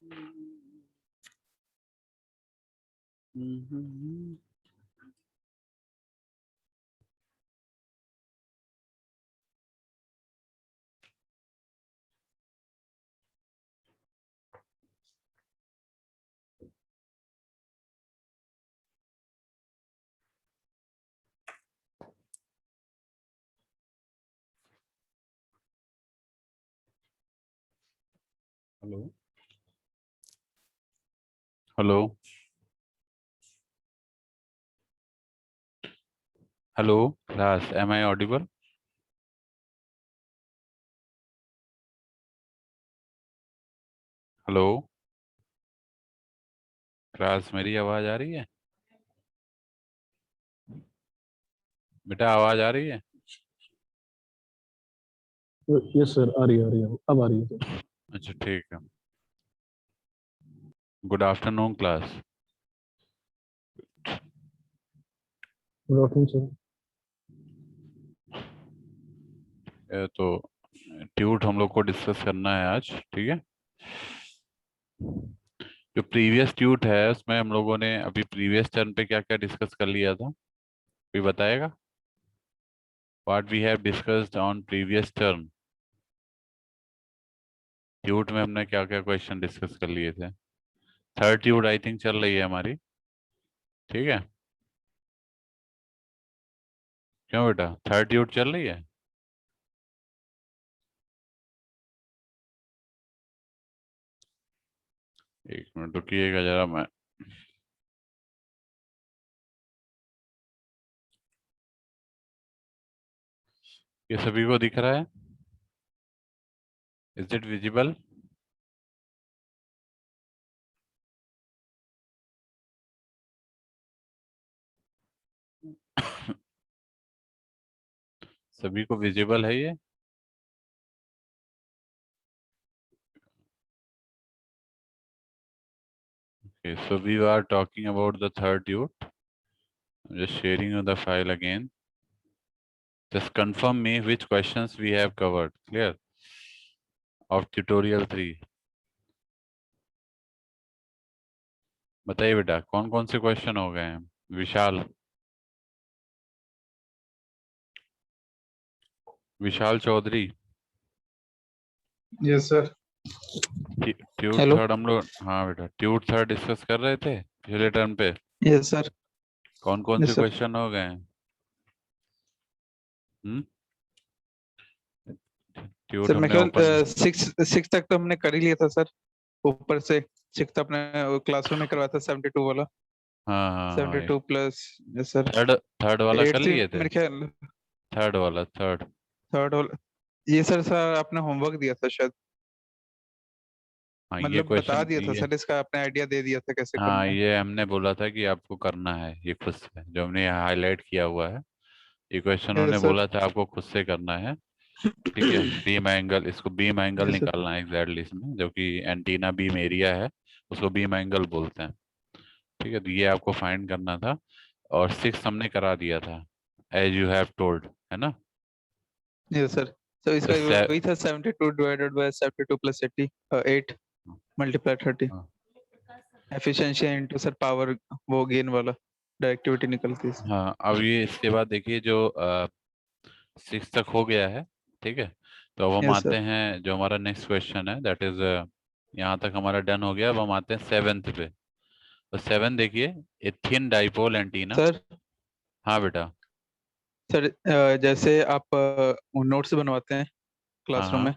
Hello hello hello class, am I audible? Hello class, मेरी आवाज आ रही है? बेटा आवाज आ रही है? यस सर, आ रही है, अब आ रही है सर। अच्छा ठीक है। Good afternoon class. Good afternoon sir. तो ट्यूट हम लोग को डिस्कस करना है आज, ठीक है। जो प्रीवियस ट्यूट है उसमें हम लोगों ने अभी प्रीवियस टर्न पे क्या क्या डिस्कस कर लिया था, कोई बताएगा? What we have discussed on previous turn. Tute में हमने क्या क्या क्वेश्चन डिस्कस कर लिए थे? थर्ड ट्यूट आई थिंक चल रही है हमारी, ठीक है। क्यों बेटा, थर्ड ट्यूट चल रही है? एक मिनट रुकिएगा जरा, मैं ये सभी को दिख रहा है? Is it visible? सभी को विजिबल है ये? Okay, so we are talking about the third tute. I'm just sharing you the file again. Just confirm me which questions we have covered. Clear? Of tutorial 3. बताइए बेटा, कौन कौन से question हो गए हैं? विशाल, विशाल चौधरी। Yes sir. ट्यूट हेलो। थर्ड हम लोग, हाँ बेटा, ट्यूट थर्ड डिस्कस कर रहे थे पिछले टर्म पे। Yes sir. कौन कौन से यस सर। क्वेश्चन हो गए हैं? ट्यूट सर मैं हमने केवल ओपन, सिक्स तक तो हमने कर ही लिया था सर। ऊपर से सिक्स अपने क्लासरूम में करवाया था 72 वाला। हाँ हाँ हाँ, 72 plus. Yes sir. Third third वाला कर 8th लिए थे? मेरे ख्याल। थर्ड वाला, थर्ड। थर्ड वाला। ये सर आपने होमवर्क दिया था शायद। हाँ ये मतलब बता क्वेश्चन दिया था ये, सर, इसका आपने आइडिया दे दिया था कैसे हाँ करना है। ये हमने बोला था कि आपको करना है, ये खुद से जो हमने हाईलाइट किया हुआ है। ये क्वेश्चन उन्होंने यस सर। बोला था आपको खुद से करना है, ठीक है। बीम एंगल, इसको बीम एंगल यस सर। निकालना है एग्जैक्टली इसमें, जो कि एंटीना बीम एरिया है उसको बीम एंगल बोलते हैं, ठीक है। तो ये आपको फाइंड करना था, और सिक्स हमने करा दिया था एज यू हैव टोल्ड, है ना। Yes sir. तो तो इसका वही था 72 डिवाइडेड बाय 72 प्लस 80 8 मल्टीप्लाई 30। हाँ एफिशिएंसी इनटू सर पावर, वो गेन वाला डायरेक्टिविटी निकलती है इसमें। हाँ, अब ये इसके बाद देखिए, जो सिक्स तक हो गया है, ठीक है। तो अब हम यस आते सर। हैं, जो हमारा नेक्स्ट क्वेश्चन है दैट इज, यहाँ तक हमारा डन हो गया। अब हम आते हैं सेवेंथ पे। तो सेवन देखिए, a thin dipole antenna. Sir हाँ बेटा। सर जैसे आप नोट्स बनवाते हैं हाँ क्लासरूम हाँ में,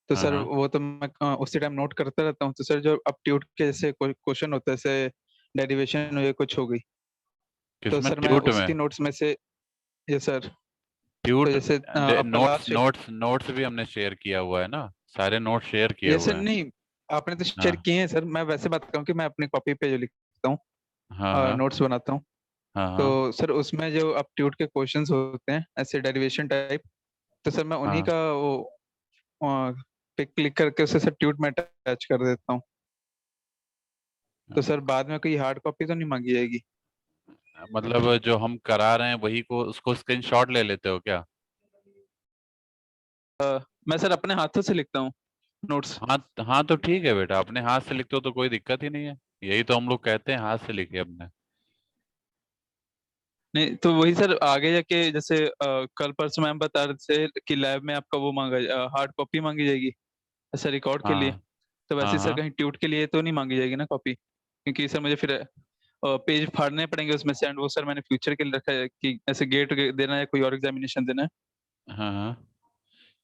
तो हाँ सर हाँ। वो तो मैं उसी टाइम नोट करता रहता हूँ। तो सर जो अपट्यूड के जैसे क्वेश्चन होता है, जैसे डेरिवेशन हुई कुछ हो गई, तो किसमें, सर मैं ट्यूट में? उसी नोट्स में से। ये सर। तो ट्यूट जैसे आपका नोट्स लास्ट। नोट्स नोट्स भी हमने शेयर किया हुआ है ना, सारे नोट्स शेयर किए ये हुए सर हैं। नहीं, आपने तो शेयर हाँ किए हैं सर। मैं वैसे बात करूँ कि मैं अपनी कॉपी पे जो लिखता हाँ हूँ, हाँ नोट्स बनाता हूँ, हाँ हाँ तो सर उसमें जो अपट्यूड के क्वेश्चंस होते हैं ऐसे डेरिवेशन टाइप, तो सर मैं उन्हीं हाँ। का वो पे क्लिक करके उसे सर ट्यूट में अटैच कर देता हूँ। तो सर बाद में कोई हार्ड कॉपी तो नहीं मांगी जाएगी? मतलब जो हम करा रहे हैं वही को, उसको स्क्रीनशॉट ले लेते हो क्या? मैं सर अपने हाथों से लिखता हूँ। नोट्स। हाँ हाँ, तो ठीक है बेटा, अपने हाथ से लिखते हो तो कोई दिक्कत ही नहीं है। यही तो हम लोग कहते हैं, हाथ से लिखे अपने। नहीं तो वही सर, आगे जाके जैसे कल परसों मैम बता रहे थे कि लैब में आपका वो मांगा, हार्ड कॉपी मांगी जाएगी ऐसा रिकॉर्ड के लिए। हाँ तो हाँ वैसे सर हाँ। कहीं ट्यूट के लिए तो नहीं मांगी जाएगी ना कॉपी? क्योंकि सर मुझे फिर पेज फाड़ने पड़ेंगे उसमें से, एंड वो सर मैंने फ्यूचर के लिए रखा है कि ऐसे गेट देना है, कोई और एग्जामिनेशन देना है। हाँ हाँ।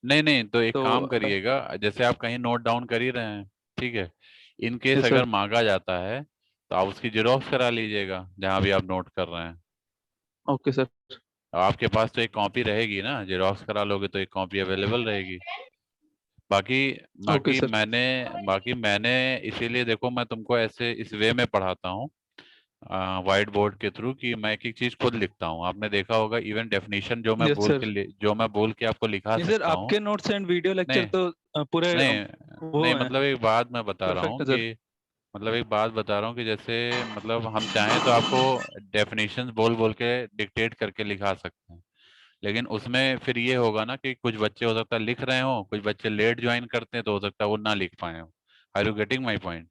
नहीं नहीं, तो एक तो काम करिएगा, जैसे आप कहीं नोट डाउन कर ही रहे हैं, ठीक है, इन केस यस अगर सर। मांगा जाता है तो आप उसकी जेरॉक्स करा लीजिएगा जहां भी आप नोट कर रहे हैं। Okay sir. अब आपके पास तो एक कॉपी रहेगी ना, जेरॉक्स करा लोगे तो एक कॉपी अवेलेबल रहेगी। बाकी ओके बाकी सर। मैंने बाकी मैंने इसीलिए देखो, मैं तुमको ऐसे इस वे में पढ़ाता हूँ, व्हाइट बोर्ड के थ्रू, कि मैं एक एक चीज खुद लिखता हूँ। आपने देखा होगा, इवन डेफिनेशन यस सर। जो मैं बोल के आपको लिखा नहीं सर, सकता हूँ। आपके नोट्स एंड वीडियो लेक्चर नहीं तो पूरे नहीं वो नहीं, है, मतलब एक बात मैं बता रहा परफेक्ट हूँ है सर। कि जैसे मतलब हम चाहें तो आपको डेफिनेशंस बोल बोल के डिक्टेट करके लिखा सकते हैं, लेकिन उसमें फिर ये होगा ना कि कुछ बच्चे हो सकता है लिख रहे हो, कुछ बच्चे लेट ज्वाइन करते हैं, तो हो सकता है वो ना लिख पाए हो। Are you getting my point?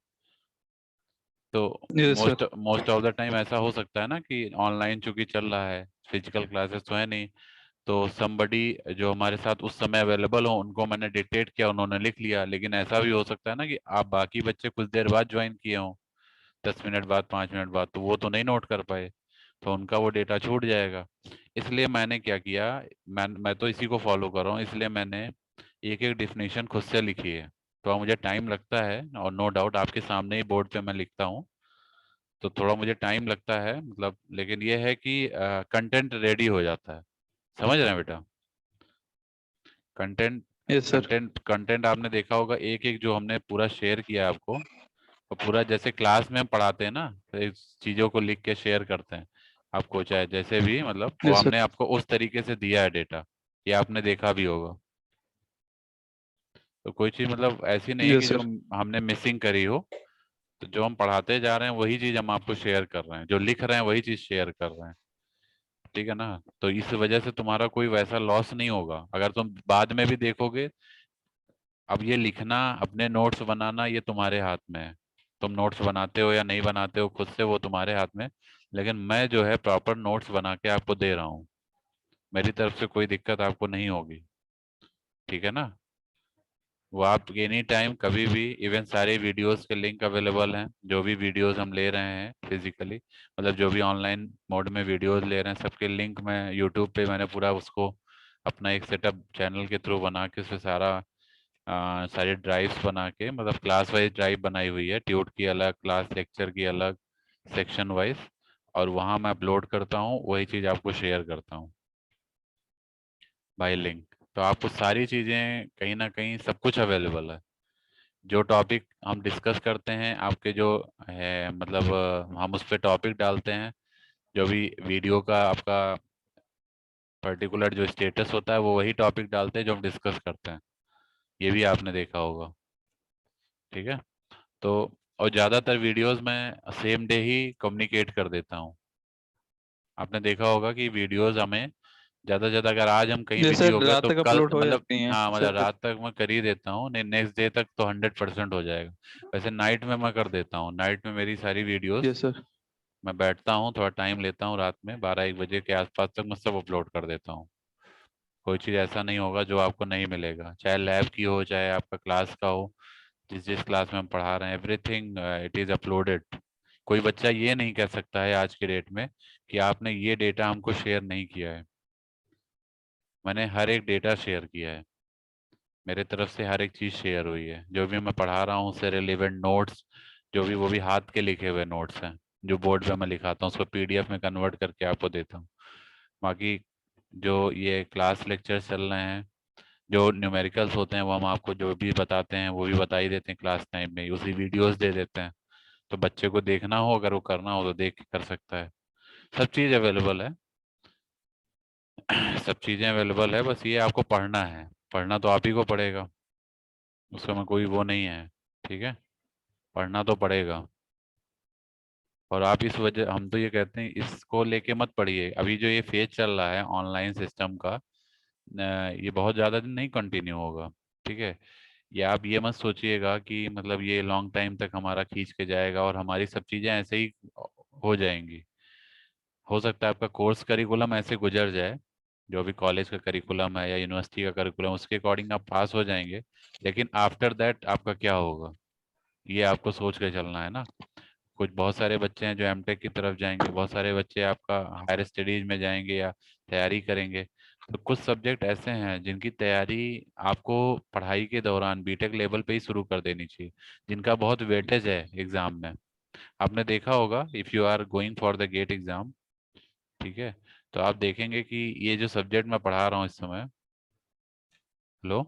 तो yes most sir. Most of the time ऐसा हो सकता है ना कि ऑनलाइन चूंकि चल रहा है, फिजिकल क्लासेस तो है नहीं, तो somebody जो हमारे साथ उस समय अवेलेबल हो उनको मैंने डिक्टेट किया, उन्होंने लिख लिया। लेकिन ऐसा भी हो सकता है ना कि आप बाकी बच्चे कुछ देर बाद ज्वाइन किए हों, 10 मिनट बाद, 5 मिनट बाद, तो वो तो नहीं नोट कर पाए, तो उनका वो डेटा छूट जाएगा। इसलिए मैंने क्या किया, मैं तो इसी को फॉलो कर रहा हूँ, इसलिए मैंने एक एक डिफिनेशन खुद से लिखी है। तो मुझे टाइम लगता है, और नो डाउट आपके सामने ही बोर्ड पे मैं लिखता हूँ, तो थोड़ा मुझे टाइम लगता है, मतलब, लेकिन ये है कि कंटेंट रेडी हो जाता है। समझ रहे हैं बेटा? Content yes sir. Content content आपने देखा होगा, एक एक जो हमने पूरा शेयर किया है आपको, तो पूरा जैसे क्लास में हम पढ़ाते हैं ना, तो इस चीजों को लिख के शेयर करते हैं आपको, चाहे जैसे भी, मतलब वो यस सर। हमने आपको उस तरीके से दिया है डेटा, ये आपने देखा भी होगा। तो कोई चीज मतलब ऐसी नहीं है कि यस जो सर। हमने मिसिंग करी हो। तो जो हम पढ़ाते जा रहे हैं वही चीज हम आपको शेयर कर रहे हैं, जो लिख रहे हैं वही चीज शेयर कर रहे हैं, ठीक है ना? तो इस वजह से तुम्हारा कोई वैसा लॉस नहीं होगा अगर तुम बाद में भी देखोगे। अब ये लिखना, अपने नोट्स बनाना, ये तुम्हारे हाथ में है। तुम नोट्स बनाते हो या नहीं बनाते हो खुद से, वो तुम्हारे हाथ में। लेकिन मैं जो है प्रॉपर नोट्स बना के आपको दे रहा हूँ, मेरी तरफ से कोई दिक्कत आपको नहीं होगी, ठीक है ना? वो आप एनी टाइम कभी भी, इवन सारे वीडियोस के लिंक अवेलेबल हैं, जो भी वीडियोस हम ले रहे हैं फिजिकली, मतलब जो भी ऑनलाइन मोड में वीडियोस ले रहे हैं, सबके लिंक मैं यूट्यूब पे मैंने पूरा उसको अपना एक सेटअप चैनल के थ्रू बना के उससे सारी ड्राइव्स बना के, मतलब क्लास वाइज ड्राइव बनाई हुई है, ट्यूट की अलग, क्लास लेक्चर की अलग, सेक्शन वाइज, और वहाँ मैं अपलोड करता हूँ, वही चीज़ आपको शेयर करता हूँ बाय लिंक। तो आपको सारी चीज़ें कहीं ना कहीं सब कुछ अवेलेबल है। जो टॉपिक हम डिस्कस करते हैं आपके जो है, मतलब हम उस पर टॉपिक डालते हैं, जो भी वीडियो का आपका पर्टिकुलर जो स्टेटस होता है वो वही टॉपिक डालते हैं जो हम डिस्कस करते हैं, ये भी आपने देखा होगा, ठीक है? तो और ज़्यादातर वीडियोस मैं सेम डे ही कम्युनिकेट कर देता हूँ। आपने देखा होगा कि वीडियोस हमें ज़्यादा से ज़्यादा, अगर आज हम कहीं यस बिजी सर, हो गए रात तो तक कल, अपलोड हो मतलब, जाती हैं हाँ, मतलब सर। रात तक मैं कर ही देता हूँ, नहीं नेक्स्ट डे तक तो 100% हो जाएगा। वैसे नाइट में मैं कर देता हूँ, नाइट में मेरी सारी वीडियोस, यस सर। मैं बैठता हूँ, थोड़ा टाइम लेता हूँ, रात में 12-1 बजे के आसपास तक मैं सब अपलोड कर देता हूँ। कोई चीज़ ऐसा नहीं होगा जो आपको नहीं मिलेगा, चाहे लैब की हो, चाहे आपका क्लास का हो, जिस जिस क्लास में हम पढ़ा रहे हैं, एवरीथिंग इट इज़ अपलोडेड। कोई बच्चा ये नहीं कह सकता है आज के डेट में कि आपने ये डेटा हमको शेयर नहीं किया है। मैंने हर एक डेटा शेयर किया है, मेरे तरफ से हर एक चीज़ शेयर हुई है, जो भी मैं पढ़ा रहा हूँ उससे रिलेवेंट नोट्स, जो भी, वो भी हाथ के लिखे हुए नोट्स हैं, जो बोर्ड पे मैं लिखाता हूँ उसको पीडीएफ में कन्वर्ट करके आपको देता हूँ। बाकी जो ये क्लास लेक्चर चल रहे हैं, जो न्यूमेरिकल्स होते हैं, वो हम आपको जो भी बताते हैं वो भी बता ही देते हैं, क्लास टाइम में उसी वीडियोस दे देते हैं। तो बच्चे को देखना हो, अगर वो करना हो तो देख के कर सकता है। सब चीज़ अवेलेबल है। सब चीज़ें अवेलेबल है, बस ये आपको पढ़ना है, पढ़ना तो आप ही को पड़ेगा, उसका में कोई वो नहीं है, ठीक है? पढ़ना तो पड़ेगा। और आप इस वजह, हम तो ये कहते हैं इसको लेके मत पढ़िए, अभी जो ये फेज चल रहा है ऑनलाइन सिस्टम का, ये बहुत ज़्यादा दिन नहीं कंटिन्यू होगा, ठीक है? या आप ये मत सोचिएगा कि मतलब ये लॉन्ग टाइम तक हमारा खींच के जाएगा और हमारी सब चीजें ऐसे ही हो जाएंगी। हो सकता है आपका कोर्स करिकुलम ऐसे गुजर जाए, जो भी कॉलेज का करिकुलम है या यूनिवर्सिटी का करिकुलम, उसके अकॉर्डिंग आप पास हो जाएंगे, लेकिन आफ्टर दैट आपका क्या होगा, ये आपको सोच के चलना है ना। कुछ बहुत सारे बच्चे हैं जो एमटेक की तरफ जाएंगे, बहुत सारे बच्चे आपका हायर स्टडीज में जाएंगे या तैयारी करेंगे। तो कुछ सब्जेक्ट ऐसे हैं जिनकी तैयारी आपको पढ़ाई के दौरान बीटेक लेवल पे ही शुरू कर देनी चाहिए, जिनका बहुत वेटेज है एग्जाम में। आपने देखा होगा, if you are going for the GATE exam, ठीक है, तो आप देखेंगे कि ये जो सब्जेक्ट मैं पढ़ा रहा हूँ इस समय। हेलो,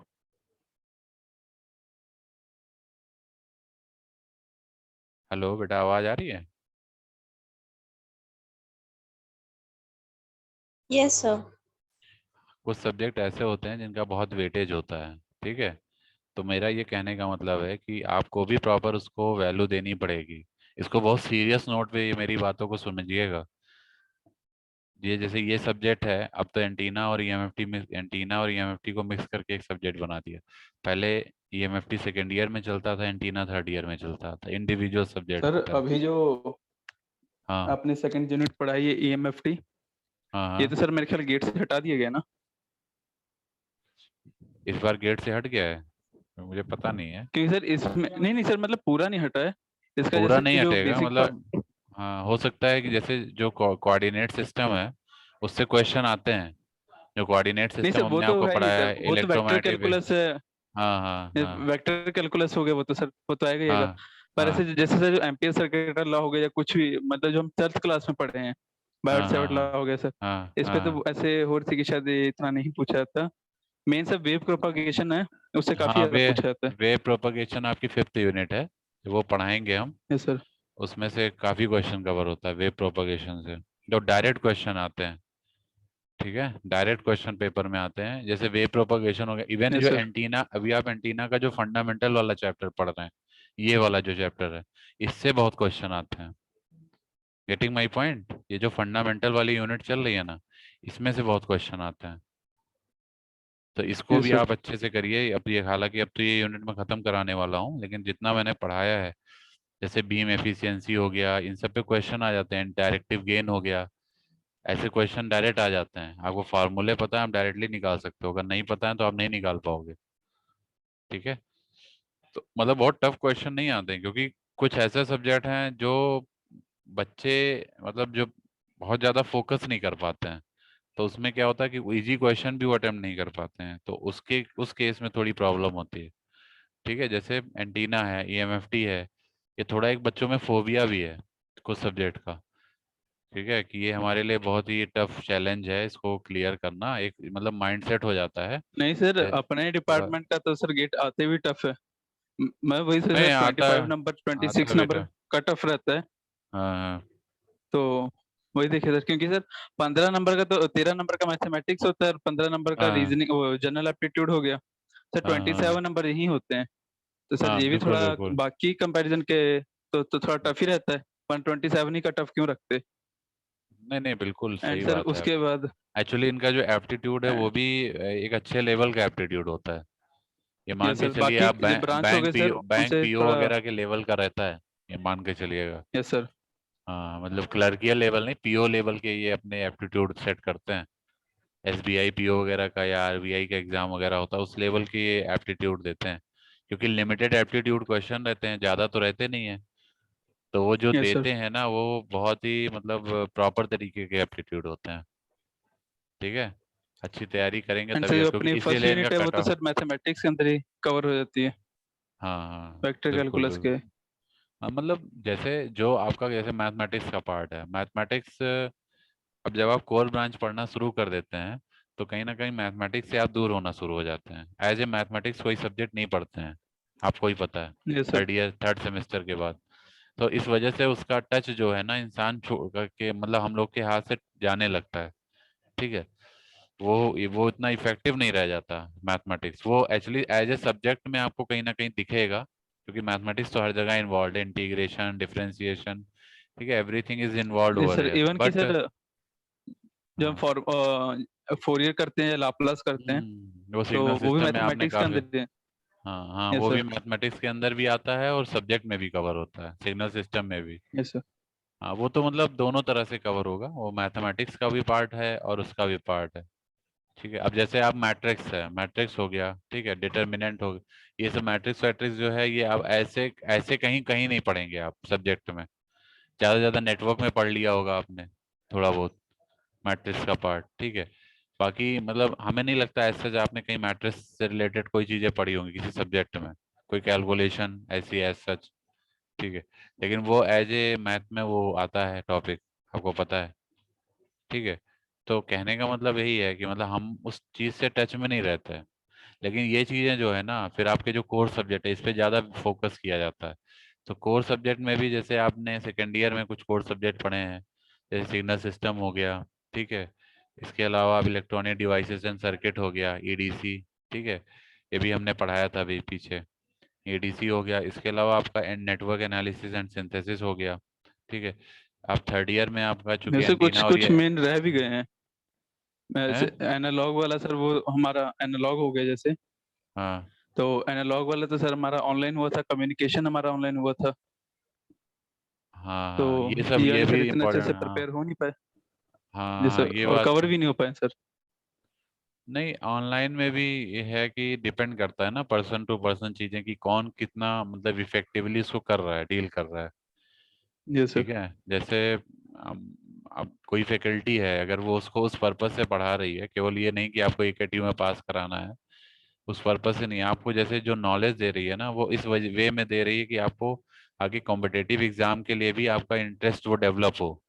हेलो बेटा, आवाज आ रही है? Yes sir. कुछ सब्जेक्ट ऐसे होते हैं जिनका बहुत वेटेज होता है, ठीक है। तो मेरा ये कहने का मतलब है कि आपको भी प्रॉपर उसको वैल्यू देनी पड़ेगी। इसको बहुत सीरियस नोट पे ये मेरी बातों को समझिएगा। ये जैसे ये सब्जेक्ट है, अब तो एंटीना और ईएमएफटी में, एंटीना और ईएमएफटी को मिक्स करके एक सब्जेक्ट बना दिया। पहले ईएमएफटी सेकेंड ईयर में चलता था, एंटीना थर्ड ईयर में चलता था, इंडिविजुअल सब्जेक्ट सर था। अभी जो हाँ आपने सेकंड यूनिट पढ़ाई है ईएमएफटी, हाँ ये हाँ। तो सर मेरे ख्याल गेट से हटा दिया गया ना। इस बार गेट से हट गया है? मुझे पता नहीं है। क्योंकि सर इसमें नहीं नहीं सर, मतलब पूरा नहीं हटा है इसका, पूरा जैसे नहीं जो हटेगा बेसिक मतलब, हाँ हो सकता है कि जैसे जो कोऑर्डिनेट सिस्टम है उससे क्वेश्चन आते हैं। जो कोऑर्डिनेट नहीं सर सिस्टम वो हमने तो आपको है ही पढ़ाया सर, है, वो तो वेक्टर इलेक्ट्रोमैग्नेटिक। कैलकुलस, हाँ हाँ हाँ वेक्टर कैलकुलस हो गया, वो तो सर वो तो आएगा ही आएगा। हाँ पर हाँ ऐसे जैसे सर जो एम्पियर सर्किट लॉ हो गया या कुछ भी, मतलब जो हम 12th क्लास में पढ़े हैं, बायोट हाँ हाँ सेवर्ट लॉ हो गया सर, हाँ इस पे हाँ तो ऐसे हो रही थी कि शायद ये इतना नहीं पूछा जाता। मेन सब वेव प्रोपागेशन है, उससे हाँ काफी हाँ। ज्यादा पूछा जाता है। वे प्रोपगेशन आपकी 5th यूनिट है, वो पढ़ाएंगे हम। Yes sir. उसमें से काफी क्वेश्चन कवर होता है वेव प्रोपगेशन से, जो डायरेक्ट क्वेश्चन आते हैं, ठीक है, डायरेक्ट क्वेश्चन पेपर में आते हैं। जैसे वेव प्रोपगेशन हो गया, इवन जो यस सर। एंटीना, अभी आप एंटीना का जो फंडामेंटल वाला चैप्टर पढ़ रहे हैं, ये वाला जो चैप्टर है, इससे बहुत क्वेश्चन आते हैं। Getting my point? ये जो फंडामेंटल वाली यूनिट चल रही है ना, इसमें से बहुत क्वेश्चन आते हैं। तो इसको यस भी सर। आप अच्छे से करिए। अब ये, हालांकि अब तो ये यूनिट में खत्म कराने वाला हूँ, लेकिन जितना मैंने पढ़ाया है, जैसे बीम एफिशिएंसी हो गया, इन सब पे क्वेश्चन आ जाते हैं। डायरेक्टिव गेन हो गया, ऐसे क्वेश्चन डायरेक्ट आ जाते हैं। आपको फार्मूले पता है, आप डायरेक्टली निकाल सकते हो। अगर नहीं पता है तो आप नहीं निकाल पाओगे, ठीक है। तो मतलब बहुत टफ क्वेश्चन नहीं आते हैं, क्योंकि कुछ ऐसे सब्जेक्ट हैं जो बच्चे, मतलब जो बहुत ज्यादा फोकस नहीं कर पाते हैं, तो उसमें क्या होता है कि इजी क्वेश्चन भी वो अटेम्प्ट नहीं कर पाते हैं, तो उसके उस केस में थोड़ी प्रॉब्लम होती है, ठीक है। जैसे एंटीना है, ईएमएफटी है, ये थोड़ा एक बच्चों में फोबिया भी है कुछ सब्जेक्ट का, ठीक है, कि ये हमारे लिए बहुत ही टफ चैलेंज है, इसको क्लियर करना एक मतलब माइंडसेट हो जाता है। नहीं सर, ए, अपने थोड़ा डिपार्टमेंट का तो सर गेट आते भी टफ है। मैं वही से नहीं सर आता, 25 नंबर, आता 26 है नंबर बेटा। का टफ रहता है। हाँ तो वही देखिए सर, क्योंकि सर 15 नंबर का तो 13 नंबर का मैथमेटिक्स होता है और 15 नंबर का हाँ रीजनिंग, वो जनरल एप्टीट्यूड हो गया। सर हाँ हाँ 27 नंबर यही होते हैं। तो सर हाँ, ये भी बिल्कुल थोड़ा बिल्कुल। बाकी कंपैरिजन के तो थोड़ा टफ ही रहता है। 127 ही का टफ क्यों रखते? नहीं नहीं, बिल्कुल एंड सही सर बात है उसके आपकी। बाद एक्चुअली इनका जो एप्टीट्यूड है वो भी एक अच्छे लेवल का एप्टीट्यूड होता है। ये ये मान के सर चलिए बाकी आप जो ब्रांच हो गए सर बैंक उनसे पीओ थोड़ा। वगैरह के लेवल का रहता है, ये मान के चलिएगा। Yes sir. हाँ मतलब क्लर्कियल लेवल नहीं, पीओ लेवल के ये अपने एप्टीट्यूड सेट करते हैं। एसबीआई पीओ वगैरह का या आरबीआई का एग्जाम वगैरह होता है, उस लेवल के ये एप्टीट्यूड देते हैं, क्योंकि लिमिटेड एप्टीट्यूड क्वेश्चन रहते हैं, ज़्यादा तो रहते नहीं है। तो वो जो यस सर। देते हैं ना, वो बहुत ही मतलब प्रॉपर तरीके के एप्टीट्यूड होते हैं, ठीक है। अच्छी तैयारी करेंगे एंड तभी सर है, जो क्योंकि अपनी फर्स्ट इसीलिए इनका यूनिट है वो कट तो ऑफ। सर मैथमेटिक्स के अंदर ही कवर हो जाती है, हाँ हाँ वेक्टर बिल्कुल कैलकुलस बिल्कुल। के। हाँ मतलब जैसे जो आपका जैसे मैथमेटिक्स का पार्ट है, मैथमेटिक्स, अब जब आप कोर ब्रांच पढ़ना शुरू कर देते हैं, तो कहीं ना कहीं मैथमेटिक्स से आप दूर होना शुरू हो जाते हैं। एज ए मैथमेटिक्स कोई सब्जेक्ट नहीं पढ़ते हैं, आपको ही पता है, yes sir. Third year third semester के बाद। तो इस वजह से उसका टच जो है ना, इंसान छोड़ करके मतलब हम लोग के हाथ से जाने लगता है, ठीक है। वो इतना इफेक्टिव नहीं रह जाता मैथमेटिक्स। वो एक्चुअली एज ए सब्जेक्ट में आपको कहीं ना कहीं दिखेगा, क्योंकि मैथमेटिक्स तो हर जगह इन्वॉल्व है, इंटीग्रेशन, डिफरेंशिएशन, ठीक है, everything is involve yes over sir, here, even की बट सर जब हम फोरियर करते हैं या लाप्लास करते हैं, वो तो सिग्नल वो भी सिस्टम में आपने मैथमेटिक्स के काफी, अंदर ही है। हाँ हाँ, यस वो भी सर। मैथमेटिक्स के अंदर भी आता है और सब्जेक्ट में भी कवर होता है, सिग्नल सिस्टम में भी। Yes sir. हाँ, वो तो मतलब दोनों तरह से कवर होगा, वो मैथमेटिक्स का भी पार्ट है और उसका भी पार्ट है। ठीक है, अब जैसे आप मैट्रिक्स है, मैट्रिक्स हो गया, ठीक है, डिटर्मिनेंट हो गया, ये सब मैट्रिक्स वैट्रिक्स जो है ये आप ऐसे ऐसे कहीं कहीं नहीं पढ़ेंगे आप सब्जेक्ट में। ज़्यादा से ज़्यादा नेटवर्क में पढ़ लिया होगा आपने थोड़ा बहुत मैट्रिक्स का पार्ट, ठीक है। बाकी मतलब हमें नहीं लगता ऐसे जो आपने कहीं मैट्रिक्स से रिलेटेड कोई चीज़ें पढ़ी होंगी किसी सब्जेक्ट में, कोई कैलकुलेशन ऐसी एज सच, ठीक है। लेकिन वो एज ए मैथ में वो आता है टॉपिक, आपको पता है, ठीक है। तो कहने का मतलब यही है कि मतलब हम उस चीज़ से टच में नहीं रहते हैं। लेकिन ये चीज़ें जो है ना, फिर आपके जो कोर सब्जेक्ट है इस पे ज़्यादा फोकस किया जाता है। तो कोर सब्जेक्ट में भी जैसे आपने सेकेंड ईयर में कुछ कोर सब्जेक्ट पढ़े हैं, जैसे सिग्नल सिस्टम हो गया, ठीक है। इसके अलावा अब इलेक्ट्रॉनिक डिवाइसेस एंड सर्किट हो गया, ईडीसी, ठीक है, ये भी हमने पढ़ाया था अभी पीछे। एडीसी हो गया, इसके अलावा आपका नेटवर्क एनालिसिस एंड सिंथेसिस हो गया, ठीक है। आप थर्ड ईयर में आपका चूंकि जैसे कुछ एंटीना और कुछ ये मेन रह भी गए हैं। है। जैसे एनालॉग वाला सर, वो हमारा एनालॉग हो गया जैसे। हाँ तो एनालॉग वाला तो सर हमारा ऑनलाइन हुआ था, कम्युनिकेशन हमारा ऑनलाइन हुआ था। हाँ तो हाँ, ये सब ये ये वाले सर भी इतने अच्छे इम्पोर्टेंट से है, हाँ। प्रिपेयर हो नहीं पाए, हाँ जैसे हाँ, ये और बात कवर तो। भी नहीं हो पाए सर। नहीं, ऑनलाइन में भी ये है कि डिपेंड करता है ना पर्सन टू पर्सन चीजें, कि कौन कितना मतलब इफेक्टिवली इसको कर रहा है, डील कर रहा है, जी ठीक सर। है। जैसे अब कोई फैकल्टी है, अगर वो उसको उस पर्पज से पढ़ा रही है, केवल ये नहीं कि आपको एकेटी में पास कराना है, उस पर्पज से नहीं, आपको जैसे जो नॉलेज दे रही है ना वो इस वे में दे रही है कि आपको आगे कॉम्पिटेटिव एग्जाम के लिए भी आपका इंटरेस्ट वो डेवलप हो।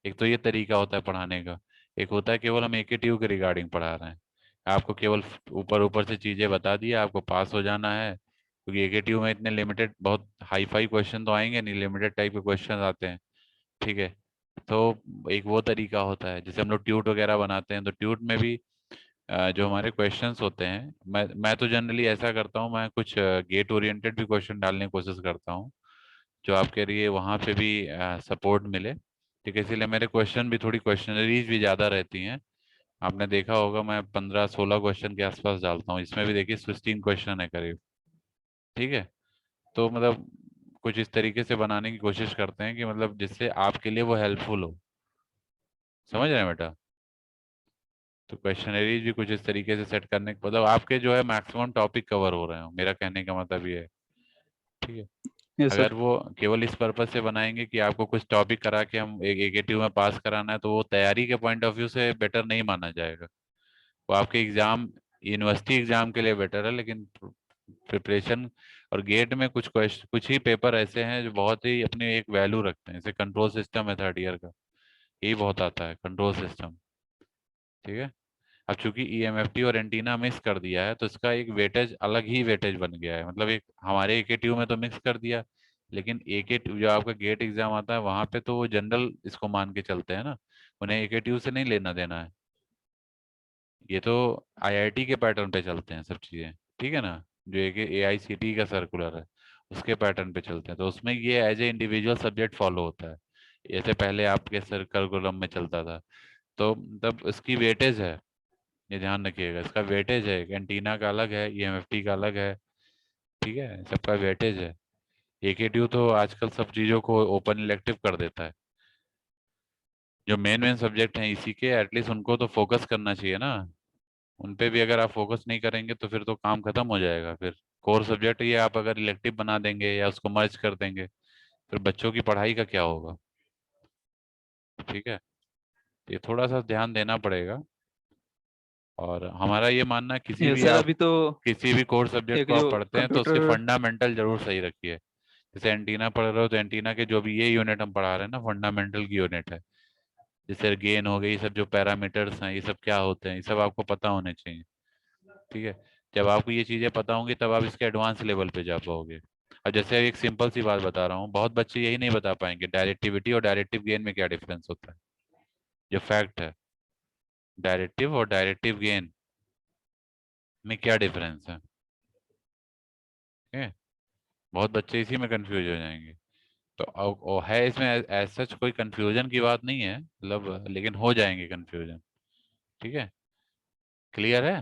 एक तो ये तरीका होता है पढ़ाने का। एक होता है केवल हम एकेटीयू के रिगार्डिंग पढ़ा रहे हैं, आपको केवल ऊपर ऊपर से चीजें बता दिया, आपको पास हो जाना है, क्योंकि एकेटीयू में इतने लिमिटेड बहुत हाई फाई क्वेश्चन तो आएंगे नहीं, लिमिटेड टाइप के क्वेश्चन आते हैं, ठीक है। तो एक वो तरीका होता है, जैसे हम लोग ट्यूट वगैरह बनाते हैं, तो ट्यूट में भी जो हमारे क्वेश्चंस होते हैं, मैं तो जनरली ऐसा करता हूँ, मैं कुछ गेट ओरिएंटेड भी क्वेश्चन डालने की कोशिश करता हूँ, जो आपके लिए वहाँ पे भी सपोर्ट मिले, ठीक है। इसीलिए मेरे क्वेश्चन भी थोड़ी क्वेश्चनरीज भी ज़्यादा रहती हैं। आपने देखा होगा मैं 15-16 क्वेश्चन के आसपास डालता हूँ, इसमें भी देखिए 16 क्वेश्चन है करीब, ठीक है। तो मतलब कुछ इस तरीके से बनाने की कोशिश करते हैं कि मतलब जिससे आपके लिए वो हेल्पफुल हो, समझ रहे हैं बेटा। तो क्वेश्चनरीज भी कुछ इस तरीके से सेट करने मतलब आपके जो है मैक्सिमम टॉपिक कवर हो रहे हो, मेरा कहने का मतलब ये है, ठीक है। यस अगर सर। वो केवल इस पर्पज से बनाएंगे कि आपको कुछ टॉपिक करा के हम एक एकेटिव में पास कराना है, तो वो तैयारी के पॉइंट ऑफ व्यू से बेटर नहीं माना जाएगा। वो आपके एग्जाम, यूनिवर्सिटी एग्जाम के लिए बेटर है, लेकिन प्रिपरेशन और गेट में कुछ क्वेश्चन, कुछ ही पेपर ऐसे हैं जो बहुत ही अपनी एक वैल्यू रखते हैं, जैसे कंट्रोल सिस्टम है थर्ड ईयर का, यही बहुत आता है कंट्रोल सिस्टम, ठीक है। अब चूंकि ईएमएफटी और एंटीना मिक्स कर दिया है, तो इसका एक वेटेज, अलग ही वेटेज बन गया है, मतलब एक हमारे एकेटीयू में तो मिक्स कर दिया, लेकिन एके जो आपका गेट एग्जाम आता है वहां पे तो वो जनरल इसको मान के चलते हैं ना, उन्हें एकेटीयू से नहीं लेना देना है। ये तो आईआईटी के पैटर्न पे चलते हैं सब चीजें, ठीक है ना, जो एक एआईसीटी का सर्कुलर है उसके पैटर्न पे चलते हैं, तो उसमें ये as a individual subject follow होता है, जैसे पहले आपके सर करिकुलम में चलता था। तो तब इसकी वेटेज है, ये ध्यान रखिएगा, इसका वेटेज है, एंटीना का अलग है, ईएमएफटी का अलग है, ठीक है, सबका वेटेज है। एकेटीयू तो आजकल सब चीजों को ओपन इलेक्टिव कर देता है, जो मेन मेन सब्जेक्ट हैं इसी के, एटलीस्ट उनको तो फोकस करना चाहिए ना। उन पे भी अगर आप फोकस नहीं करेंगे तो फिर तो काम खत्म हो जाएगा, फिर कोर सब्जेक्ट ये आप अगर इलेक्टिव बना देंगे या उसको मर्ज कर देंगे, फिर बच्चों की पढ़ाई का क्या होगा, ठीक है। ये थोड़ा सा ध्यान देना पड़ेगा, और हमारा ये मानना है किसी ये भी सर आप अभी तो किसी भी कोर सब्जेक्ट एक को आप जो पढ़ते हैं तो उसके कंप्यूटर। फंडामेंटल जरूर सही रखिए। जैसे एंटीना पढ़ रहे हो तो एंटीना के जो भी ये यूनिट हम पढ़ा रहे हैं ना, फंडामेंटल की यूनिट है, जैसे गेन हो गई, ये सब जो पैरामीटर्स हैं ये सब क्या होते हैं, ये सब आपको पता होने चाहिए, ठीक है। जब आपको ये चीजें पता होंगी तब आप इसके एडवांस लेवल पे जा पाओगे। अब जैसे एक सिंपल सी बात बता रहा हूँ, बहुत बच्चे यही नहीं बता पाएंगे डायरेक्टिविटी और डायरेक्टिव गेन में क्या डिफरेंस होता है, जो फैक्ट है, डायरेक्टिव और डायरेक्टिव गेन में क्या डिफरेंस है, ठीक है। बहुत बच्चे इसी में कंफ्यूज हो जाएंगे। तो है इसमें एज सच कोई कंफ्यूजन की बात नहीं है, मतलब लेकिन हो जाएंगे कंफ्यूजन, ठीक है। क्लियर है।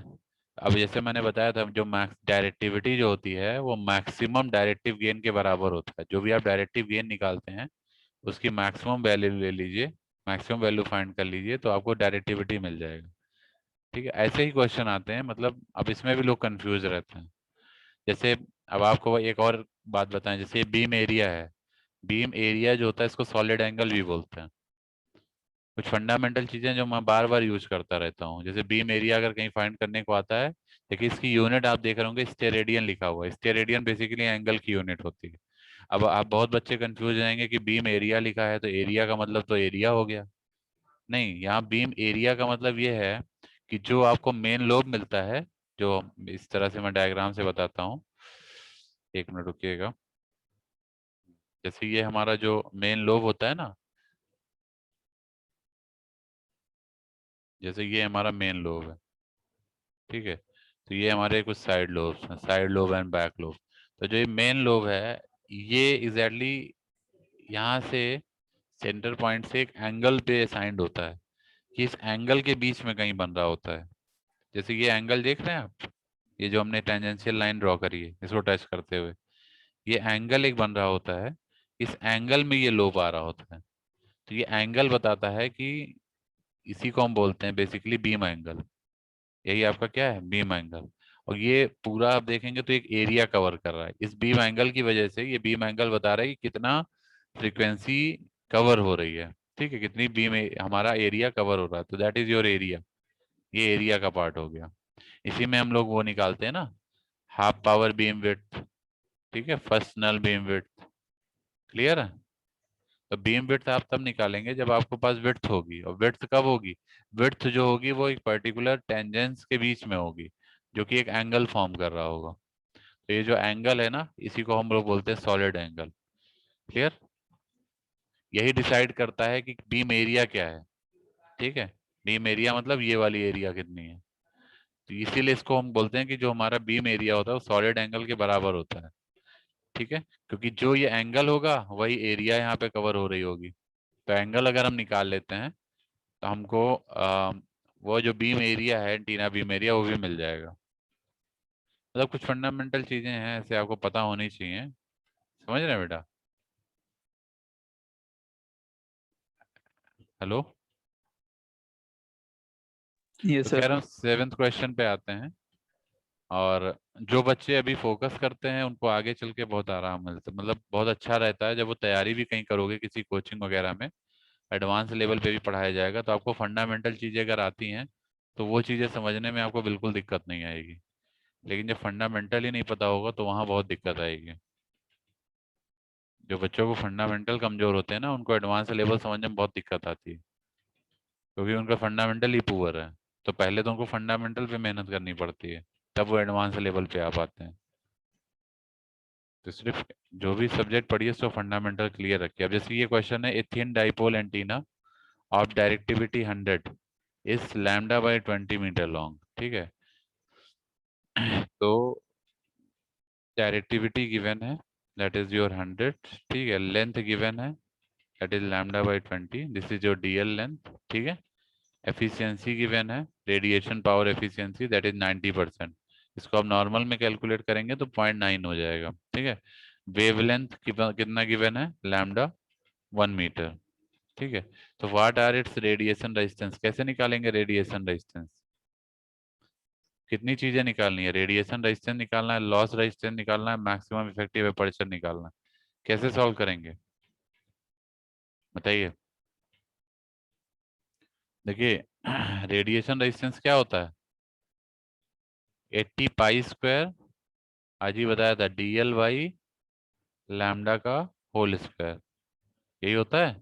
अब जैसे मैंने बताया था, जो मैक्स डायरेक्टिविटी जो होती है वो मैक्सिमम डायरेक्टिव गेन के बराबर होता है। जो भी आप डायरेक्टिव गेन निकालते हैं उसकी मैक्सिमम वैल्यू ले लीजिए, मैक्सिमम वैल्यू फाइंड कर लीजिए, तो आपको डायरेक्टिविटी मिल जाएगा। ठीक है, ऐसे ही क्वेश्चन आते हैं, मतलब अब इसमें भी लोग कंफ्यूज रहते हैं। जैसे अब आपको एक और बात बताएं, जैसे बीम एरिया है, बीम एरिया जो होता है इसको सॉलिड एंगल भी बोलते हैं। कुछ फंडामेंटल चीजें जो मैं बार बार यूज करता रहता हूँ, जैसे बीम एरिया अगर कहीं फाइंड करने को आता है, देखिए इसकी यूनिट आप देख रहे होंगे, स्टेरेडियन लिखा हुआ है। स्टेरेडियन बेसिकली एंगल की यूनिट होती है। अब आप बहुत बच्चे कंफ्यूज जाएंगे कि बीम एरिया लिखा है तो एरिया का मतलब तो एरिया हो गया। नहीं, यहाँ बीम एरिया का मतलब ये है कि जो आपको मेन लोब मिलता है, जो इस तरह से मैं डायग्राम से बताता हूँ, एक मिनट रुकिएगा। जैसे ये हमारा जो मेन लोब होता है ना, जैसे ये हमारा मेन लोब है, ठीक है, तो ये हमारे कुछ साइड लोब्स हैं, side lobe and back lobe. तो जो ये मेन लोब है, ये एग्जैक्टली यहाँ से सेंटर पॉइंट से एक एंगल पे असाइंड होता है, कि इस एंगल के बीच में कहीं बन रहा होता है। जैसे ये एंगल देख रहे हैं आप, ये जो हमने टेंजेंशियल लाइन ड्रॉ करी है इसको टच करते हुए, ये एंगल एक बन रहा होता है, इस एंगल में ये लोब आ रहा होता है। तो ये एंगल बताता है कि इसी को हम बोलते हैं बेसिकली बीम एंगल। यही आपका क्या है, बीम एंगल। और ये पूरा आप देखेंगे तो एक एरिया कवर कर रहा है। इस बीम एंगल की वजह से ये बीम एंगल बता रहा है कि कितना फ्रीक्वेंसी कवर हो रही है, ठीक है, कितनी बीम हमारा एरिया कवर हो रहा है, तो दैट इज योर एरिया। ये एरिया का पार्ट हो गया। इसी में हम लोग वो निकालते हैं ना, हाफ पावर बीम विड्थ, ठीक है, first null beam width. Clear है? तो बीम विड्थ आप तब निकालेंगे जब आपके पास विड्थ होगी। और विड्थ कब होगी? विड्थ जो होगी वो एक पर्टिकुलर टेंजेंस के बीच में होगी, जो कि एक एंगल फॉर्म कर रहा होगा। तो ये जो एंगल है ना, इसी को हम लोग बोलते हैं सॉलिड एंगल। क्लियर? यही डिसाइड करता है कि बीम एरिया क्या है। ठीक है, बीम एरिया मतलब ये वाली एरिया कितनी है। तो इसीलिए इसको हम बोलते हैं कि जो हमारा बीम एरिया होता है वो सॉलिड एंगल के बराबर होता है। ठीक है, क्योंकि जो ये एंगल होगा वही एरिया यहाँ पे कवर हो रही होगी। तो एंगल अगर हम निकाल लेते हैं तो हमको वो जो बीम एरिया है, एंटीना बीम एरिया, वो भी मिल जाएगा। मतलब कुछ फंडामेंटल चीजें हैं ऐसे आपको पता होनी चाहिए। समझ रहे हैं बेटा? हेलो? ये तो कह सर। रहा हूँ सेवेंथ क्वेश्चन पे आते हैं। और जो बच्चे अभी फोकस करते हैं उनको आगे चल के बहुत आराम मिलता है, मतलब बहुत अच्छा रहता है। जब वो तैयारी भी कहीं करोगे किसी कोचिंग वगैरह में, एडवांस लेवल पे भी पढ़ाया जाएगा, तो आपको फंडामेंटल चीजें अगर आती हैं तो वो चीजें समझने में आपको बिल्कुल दिक्कत नहीं आएगी। लेकिन जब फंडामेंटल ही नहीं पता होगा तो वहाँ बहुत दिक्कत आएगी। जो बच्चों को फंडामेंटल कमजोर होते हैं ना, उनको एडवांस लेवल समझने में बहुत दिक्कत आती है, क्योंकि उनका फंडामेंटल ही पुअर है। तो पहले तो उनको फंडामेंटल पे मेहनत करनी पड़ती है, तब वो एडवांस लेवल पे आ पाते हैं। तो सिर्फ जो भी सब्जेक्ट पढ़िए उसको फंडामेंटल क्लियर रखिए। अब जैसे ये क्वेश्चन है, a thin dipole antenna of directivity 100 इस लैम्डा बाय 20 मीटर लॉन्ग। ठीक है, तो डायरेक्टिविटी गिवन है, दैट इज योर 100। ठीक है, लेंथ गिवन है, that is lambda by 20, this is your DL length. ठीक है, एफिशिएंसी गिवन है, radiation power efficiency, that is 90%। इसको आप नॉर्मल में कैलकुलेट करेंगे तो 0.9 हो जाएगा। ठीक है, वेवलेंथ कितना गिवन है, लैम्डा 1 मीटर। ठीक है, तो what are its radiation resistance, कैसे निकालेंगे रेडिएशन रेजिस्टेंस? कितनी चीजें निकालनी है, रेडिएशन रेजिस्टेंस निकालना है, लॉस रेजिस्टेंस निकालना है, मैक्सिमम इफेक्टिव एपर्चर निकालना है। कैसे सॉल्व करेंगे बताइए? देखिए रेडिएशन रेजिस्टेंस क्या होता है, 80 पाई स्क्वायर, आज ही बताया था, डीएल बाई लैम्डा का होल स्क्वायर। यही होता है,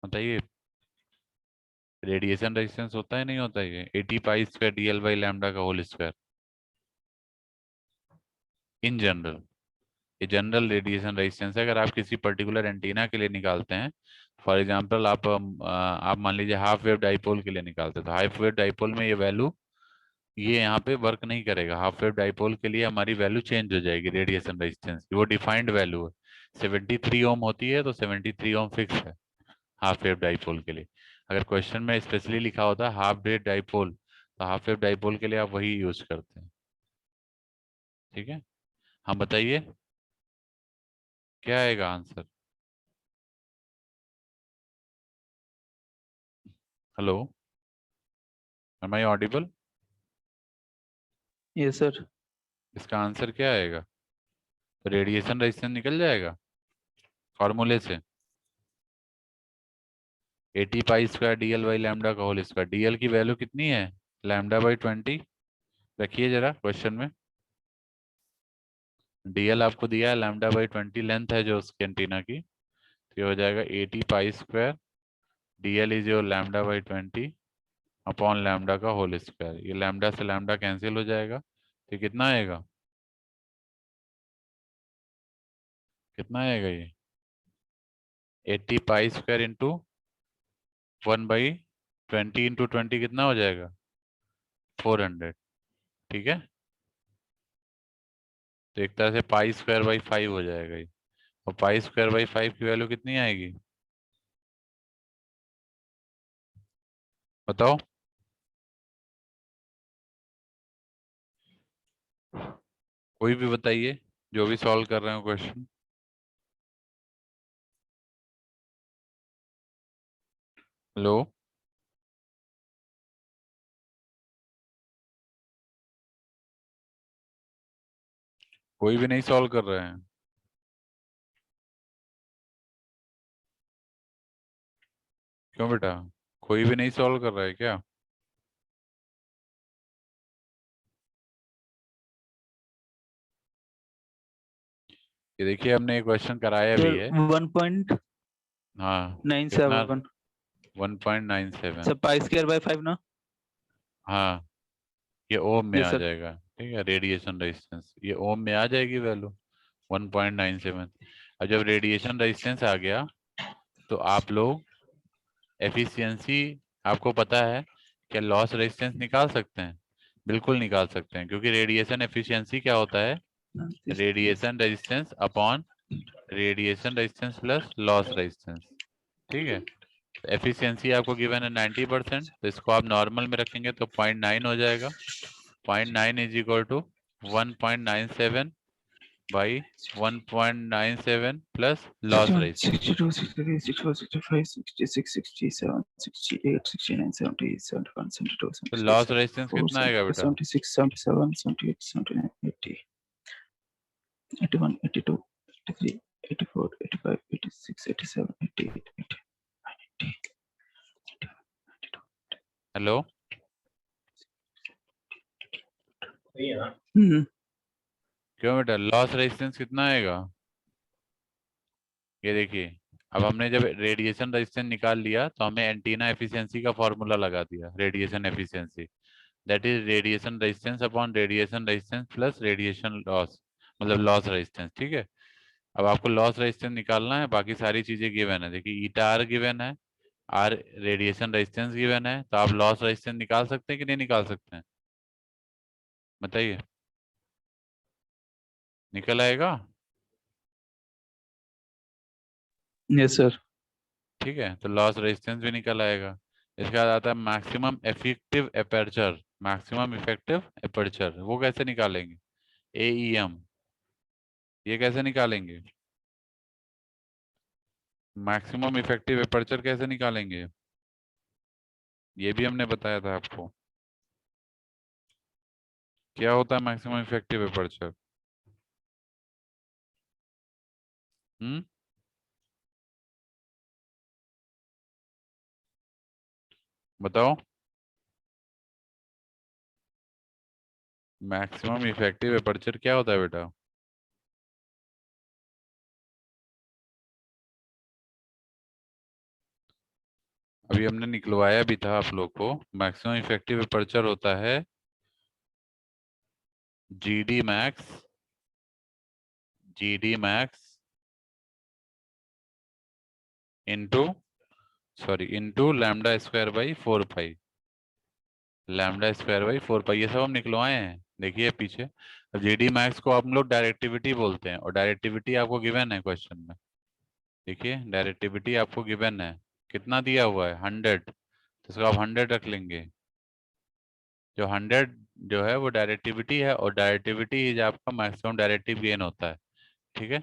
बताइए। रेडिएशन रेजिस्टेंस होता है नहीं होता है ये 80 pi square DL by lambda का होल स्क्वायर इन जनरल। ये जनरल रेडिएशन रेजिस्टेंस है। अगर आप किसी पर्टिकुलर एंटीना के लिए निकालते हैं, फॉर एग्जांपल आप मान लीजिए हाफ वेव डाइपोल के लिए निकालते हैं, तो हाफ वेव डाइपोल में ये वैल्यू ये यहाँ पे वर्क नहीं करेगा। हाफ वेव डाइपोल के लिए हमारी वैल्यू चेंज हो जाएगी रेडिएशन रेजिस्टेंस की, वो डिफाइंड वैल्यू है। 73 ओम होती है तो 73 ओम फिक्स है हाफ वेव डाइपोल के लिए। अगर क्वेश्चन में स्पेशली लिखा होता हाफ वेव डाइपोल, तो हाफ वेव डाइपोल के लिए आप वही यूज करते हैं। ठीक है, हम बताइए क्या आएगा answer. Hello, am I audible? Yes sir. इसका आंसर क्या आएगा? तो रेडिएशन रेजिस्टेंस निकल जाएगा फॉर्मूले से, eighty pi square d l by lambda का होल स्क्वायर। डी एल की वैल्यू कितनी है? Lambda by 20। रखिए जरा क्वेश्चन में, डी एल आपको दिया है लैम्डा बाई 20 लेंथ है जो उसकी एंटीना की, तो ये हो जाएगा eighty pi square d L is your lambda by 20 upon lambda का होल स्क्वायर। ये लैम्डा से लैम्डा कैंसिल हो जाएगा, तो कितना आएगा? कितना आएगा ये? 80 पाई स्क्वायर इंटू 1/20 इंटू 20 कितना हो जाएगा? 400। ठीक है, तो एक तरह से पाई स्क्वायर बाई 5 हो जाएगा ये। और पाई स्क्वायर बाई 5 की वैल्यू कितनी आएगी बताओ? कोई भी बताइए, जो भी सॉल्व कर रहे हो क्वेश्चन। हेलो, कोई भी नहीं सॉल्व कर रहे हैं? क्यों बेटा, कोई भी नहीं सॉल्व कर रहा है क्या? ये देखिए हमने एक क्वेश्चन कराया भी है। 1.97 हाँ कितना? 1.97। सर पाई स्क्वायर बाय 5 ना। हाँ, ये ओम में यस आ सर। जाएगा। ठीक है, रेडिएशन रेजिस्टेंस ये ओम में आ जाएगी वैल्यू 1.97। और जब रेडिएशन रेजिस्टेंस आ गया तो आप लोग एफिशिएंसी, आपको पता है क्या लॉस रेजिस्टेंस निकाल सकते हैं? बिल्कुल निकाल सकते हैं, क्योंकि रेडिएशन एफिशिएंसी क्या होता है? Radiation resistance upon radiation resistance plus loss resistance. ठीक है, एफिशिएंसी आपको गिवन है 90%, तो इसको आप नॉर्मल में रखेंगे तो 0.9 हो जाएगा। 0.9 is equal to 1.97 by 1.97 plus loss resistance. 62, 63, 64, 65, 66, 67, 68, 69, 70, 71, 72, तो 73, लॉस रेजिस्टेंस 74, कितना आएगा बेटा? 76, 77, 78, 79, 80, 81, 82, 83, 84, 85, 86, 87, 88, 89, 90, हेलो, क्यों बेटा लॉस रेजिस्टेंस कितना आएगा? ये देखिए, अब हमने जब रेडिएशन रेजिस्टेंस निकाल लिया तो हमें एंटीना एफिशिएंसी का फॉर्मूला लगा दिया, radiation efficiency, that is radiation resistance upon radiation resistance plus radiation loss, मतलब लॉस रेजिस्टेंस। ठीक है, अब आपको लॉस रेजिस्टेंस निकालना है, बाकी सारी चीजें गिवन है। देखिए ईटा आर गिवन है, आर रेडिएशन रेजिस्टेंस गिवन है, तो आप लॉस रेजिस्टेंस निकाल सकते हैं कि नहीं निकाल सकते हैं? बताइए, निकल आएगा? Yes sir. ठीक है, तो लॉस रेजिस्टेंस भी निकल आएगा। इसके बाद आता है maximum effective aperture. Maximum effective aperture वो कैसे निकालेंगे? एईएम, ये कैसे निकालेंगे? मैक्सिमम इफेक्टिव एपर्चर कैसे निकालेंगे? ये भी हमने बताया था आपको। क्या होता है मैक्सिमम इफेक्टिव एपर्चर? हम्म, बताओ। मैक्सिमम इफेक्टिव एपर्चर क्या होता है बेटा? अभी हमने निकलवाया भी था आप लोग को। मैक्सिमम इफेक्टिव एपर्चर होता है GD max, GD max into, sorry into lambda square by 4 pi. Lambda square by 4 पाई, ये सब हम निकलवाए हैं, देखिए पीछे। अब जीडी मैक्स को हम लोग डायरेक्टिविटी बोलते हैं, और डायरेक्टिविटी आपको गिवन है क्वेश्चन में। देखिए डायरेक्टिविटी आपको गिवन है, कितना दिया हुआ है? 100, तो इसको आप 100 रख लेंगे। जो 100 जो है वो डायरेक्टिविटी है, और डायरेक्टिविटी इज आपका मैक्सिमम डायरेक्टिव गेन होता है। ठीक है,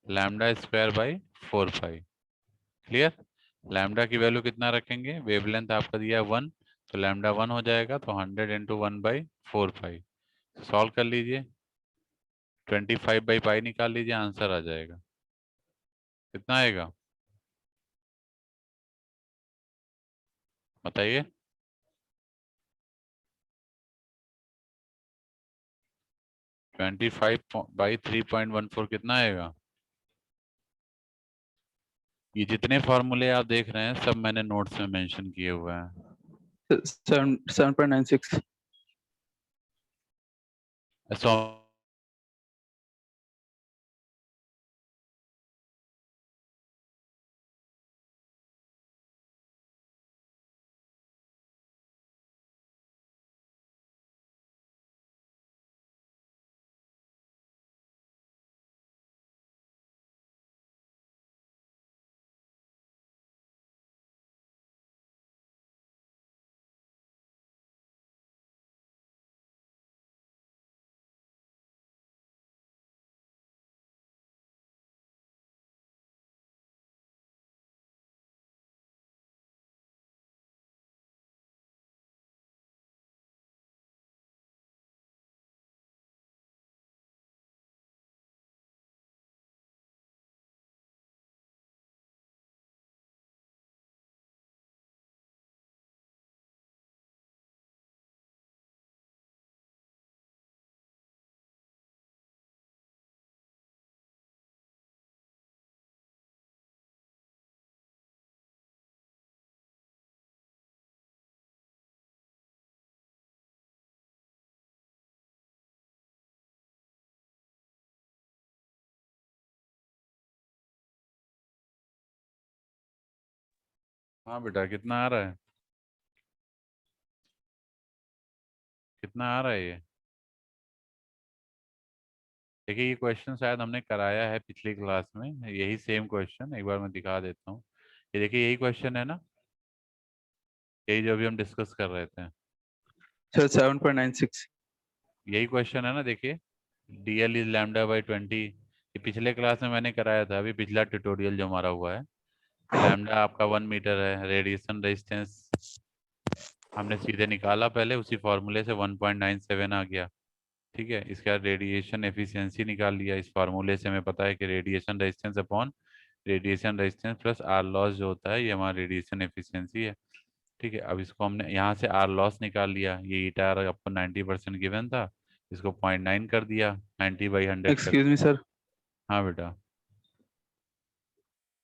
lambda square by 4 pi. Clear? Lambda की वैल्यू कितना रखेंगे, वेवलेंथ आपका दिया है 1, तो लैम्डा 1 हो जाएगा, तो 100 इंटू 1/4 पाई। सॉल्व कर लीजिए, 25/पाई निकाल लीजिए, आंसर आ जाएगा। कितना आएगा बताइए? 25/3.14 कितना आएगा? ये जितने फॉर्मूले आप देख रहे हैं सब मैंने नोट्स में मेंशन किए हुए हैं। 7.96। सो हाँ बेटा, कितना आ रहा है? कितना आ रहा है ये? देखिए, ये क्वेश्चन शायद हमने कराया है पिछली क्लास में, यही सेम क्वेश्चन एक बार मैं दिखा देता हूँ। ये देखिए, यही क्वेश्चन है ना, यही जो अभी हम डिस्कस कर रहे थे, सर 7.96। यही क्वेश्चन है ना। देखिए, DL इज λ/20, ये पिछले क्लास में मैंने कराया था, अभी पिछला ट्यूटोरियल जो हमारा हुआ है। लैम्डा आपका 1 मीटर है, रेडिएशन रेजिस्टेंस हमने सीधे निकाला पहले, उसी फॉर्मूले से 1.97 आ गया। ठीक है, इसका रेडिएशन एफिशिएंसी निकाल लिया, इस फार्मूले से हमें पता है कि radiation resistance upon radiation resistance plus R loss जो होता है, ये हमारा रेडिएशन एफिशिएंसी है। ठीक है, अब इसको हमने यहाँ से आर लॉस निकाल लिया, ये ईटा आपको 90% गिवन था, इसको 0.9 कर दिया 90/100 एक्सक्यूज करके। मी सर। हाँ बेटा।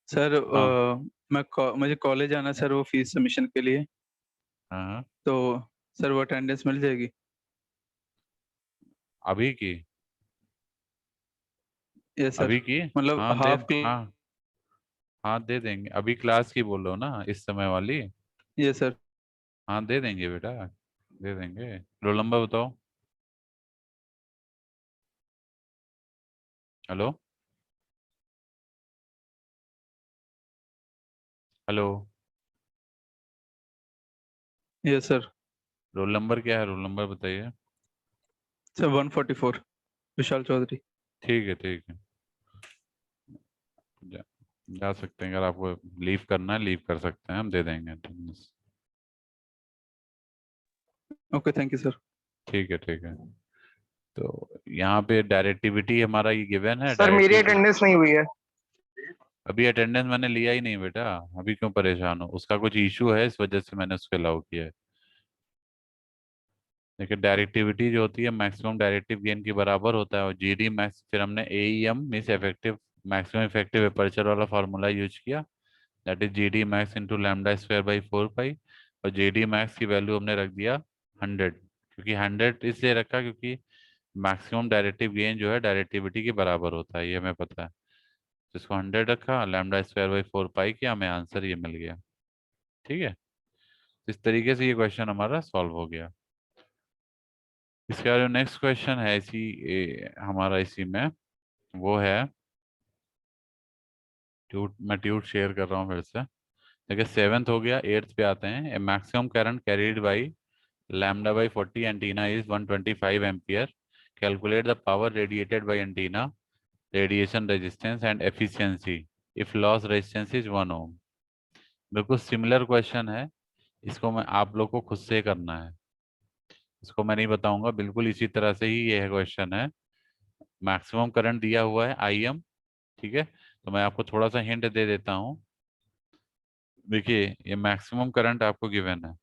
सर हाँ मुझे कॉलेज आना सर, वो फीस सबमिशन के लिए। हाँ हाँ। तो सर वो अटेंडेंस मिल जाएगी? अभी की? Yes sir. अभी की? मतलब हाँ दे, हाफ। हाँ हाँ दे देंगे। अभी क्लास की बोलो ना, इस समय वाली? Yes sir. हाँ दे देंगे बेटा, दे देंगे। रोल नंबर बताओ। Hello? Hello? Yes sir. Roll number क्या है, रोल नंबर बताइए। सर 144, विशाल चौधरी। ठीक है ठीक है, जा, जा सकते हैं, अगर आपको लीव करना है लीव कर सकते हैं, हम दे देंगे attendance। Okay, thank you sir. ठीक है ठीक है। तो यहाँ पे डायरेक्टिविटी हमारा ये गिवन है, सर मेरी डायरेक्टिव। अटेंडेंस नहीं हुई है। अभी अटेंडेंस मैंने लिया ही नहीं बेटा, अभी क्यों परेशान हो, उसका कुछ इशू है इस वजह से मैंने उसको अलाउ किया है। देखिए, डायरेक्टिविटी जो होती है मैक्सिमम डायरेक्टिव गेन के बराबर होता है, और GD मैक्स, फिर हमने AEM means effective maximum effective aperture वाला फार्मूला यूज किया, that is GD max into λ²/4 pi. और GD मैक्स की वैल्यू हमने रख दिया 100, क्योंकि 100 इसलिए रखा क्योंकि मैक्सिमम डायरेक्टिव गेन जो है डायरेक्टिविटी के बराबर होता है, ये हमें पता है। जिसको 100 रखा, λ²/4 पाई किया, हमें आंसर ये मिल गया। ठीक है, इस तरीके से ये क्वेश्चन हमारा सॉल्व हो गया। इसके बाद नेक्स्ट क्वेश्चन है इसी हमारा इसी में, वो है ट्यूट, मैं ट्यूट शेयर कर रहा हूँ फिर से। देखिए, 7th हो गया, 8th पे आते हैं। Maximum current carried by lambda by 40 antenna is 125 ampere. Calculate the power radiated by antenna, radiation resistance and efficiency if loss resistance is 1 ohm. बिल्कुल सिमिलर क्वेश्चन है, इसको मैं आप लोग को खुद से करना है, इसको मैं नहीं बताऊंगा, बिल्कुल इसी तरह से ही ये क्वेश्चन है। मैक्सिमम करंट दिया हुआ है IM, ठीक है, तो मैं आपको थोड़ा सा हिंट दे देता हूँ। देखिए ये मैक्सिमम करंट आपको गिवन है,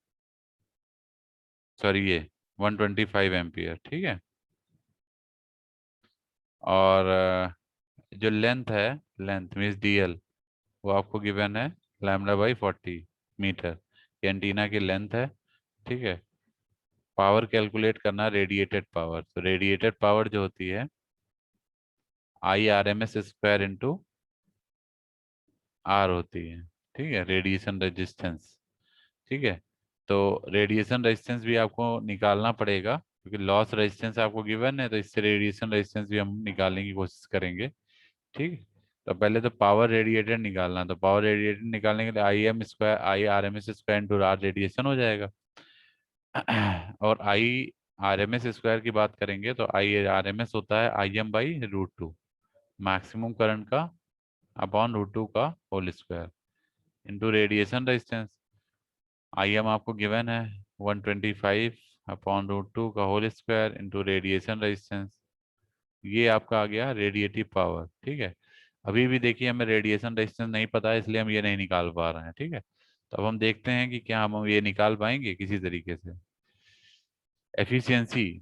सॉरी ये 125 एम्पियर, ठीक है। और जो लेंथ है, लेंथ मीन्स DL, वो आपको गिवन है लैम्डा बाई 40 मीटर, ये एंटीना की लेंथ है, ठीक है। पावर कैलकुलेट करना, रेडिएटेड पावर, तो रेडिएटेड पावर जो होती है IRMS स्क्वायर इंटू R होती है, ठीक है, रेडिएशन रेजिस्टेंस, ठीक है। तो रेडिएशन रेजिस्टेंस भी आपको निकालना पड़ेगा क्योंकि लॉस रेजिस्टेंस आपको गिवन है, तो इससे रेडिएशन रेजिस्टेंस भी हम निकालने की कोशिश करेंगे, ठीक है। तो पहले तो पावर रेडिएटेड निकालना, तो पावर रेडिएटेड निकालने के लिए IM square IRMS square into R radiation हो जाएगा। और IRMS स्क्वायर की बात करेंगे तो IRMS होता है IM बाई √2, मैक्सिमम करंट का अपॉन √2 का whole square into radiation resistance. IM आपको गिवन है 125 अपॉन √2 का whole square into radiation resistance, ये आपका आ गया रेडिएटिव पावर, ठीक है। अभी भी देखिए हमें रेडिएशन रेजिस्टेंस नहीं पता है, इसलिए हम ये नहीं निकाल पा रहे हैं, ठीक है। तो अब हम देखते हैं कि क्या हम ये निकाल पाएंगे किसी तरीके से। एफिशिएंसी,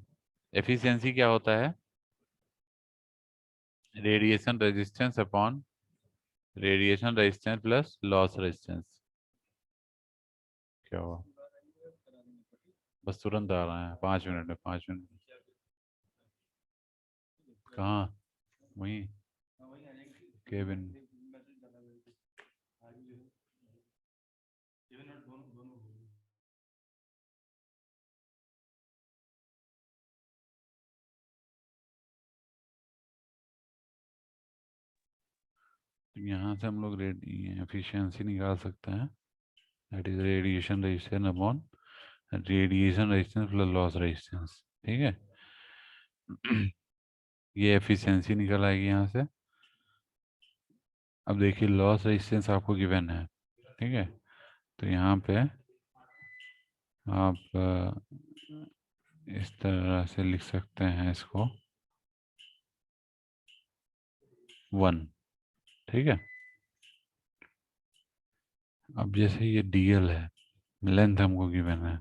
एफिशिएंसी क्या होता है, radiation resistance upon radiation resistance plus loss resistance. क्या हुआ, बस तुरंत आ रहा है, 5 मिनट में, 5 मिनट कहाँ, वहीं केबिन। यहाँ से हम लोग एफिशिएंसी निकाल सकते हैं, that is radiation resistance upon radiation resistance plus loss resistance, ठीक है। ये एफिशिएंसी निकल आएगी यहाँ से। अब देखिए लॉस रेजिस्टेंस आपको गिवन है, ठीक है, तो यहाँ पे आप इस तरह से लिख सकते हैं इसको 1, ठीक है। अब जैसे ये DL है, लेंथ हमको गिवन है,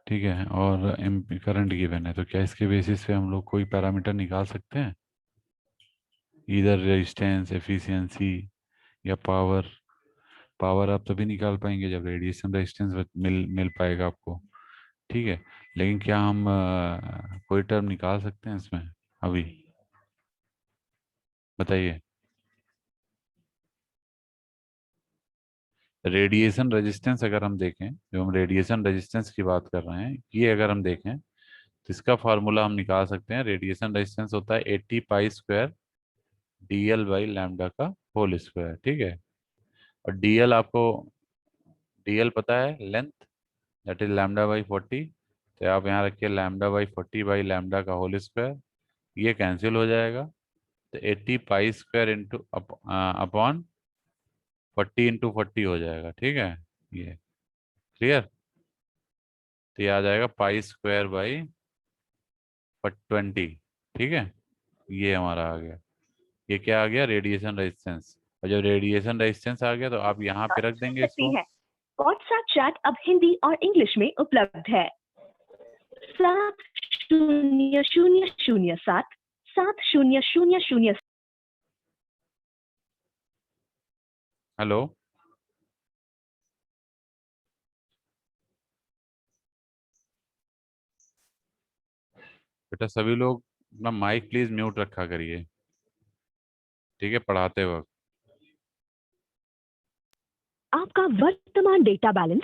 ठीक है, और करंट गिवन है, तो क्या इसके बेसिस पे हम लोग कोई पैरामीटर निकाल सकते हैं, इधर रेजिस्टेंस, एफिशिएंसी या पावर। पावर आप तभी निकाल पाएंगे जब रेडिएशन रेजिस्टेंस मिल पाएगा आपको, ठीक है। लेकिन क्या हम कोई टर्म निकाल सकते हैं इसमें अभी, बताइए। रेडिएशन रेजिस्टेंस अगर हम देखें, जो हम रेडिएशन रेजिस्टेंस की बात कर रहे हैं, ये अगर हम देखें तो इसका फार्मूला हम निकाल सकते हैं। रेडिएशन रेजिस्टेंस होता है 80 pi square DL by lambda का होल स्क्वायर, ठीक है। और DL आपको, DL पता है length, that is lambda by 40, तो आप यहाँ रखिए लैम्डा बाई 40 बाई लैम्डा का होल स्क्वायर, ये कैंसिल हो जाएगा, तो 80 pi square into upon 40 into 40 हो जाएगा, ठीक है, ये क्लियर। तो ये आ जाएगा पाई स्क्वायर बाई 20, ठीक है, ये हमारा आ गया। ये क्या आ गया, रेडिएशन रेजिस्टेंस। और जब रेडिएशन रेजिस्टेंस आ गया तो आप यहाँ पे रख देंगे इसको। है। व्हाट्सएप चैट अब हिंदी और इंग्लिश में उपलब्ध है। 7000077000। हेलो, बेटा सभी लोग अपना माइक प्लीज म्यूट रखा करिए, ठीक है, पढ़ाते वक्त। आपका वर्तमान डेटा बैलेंस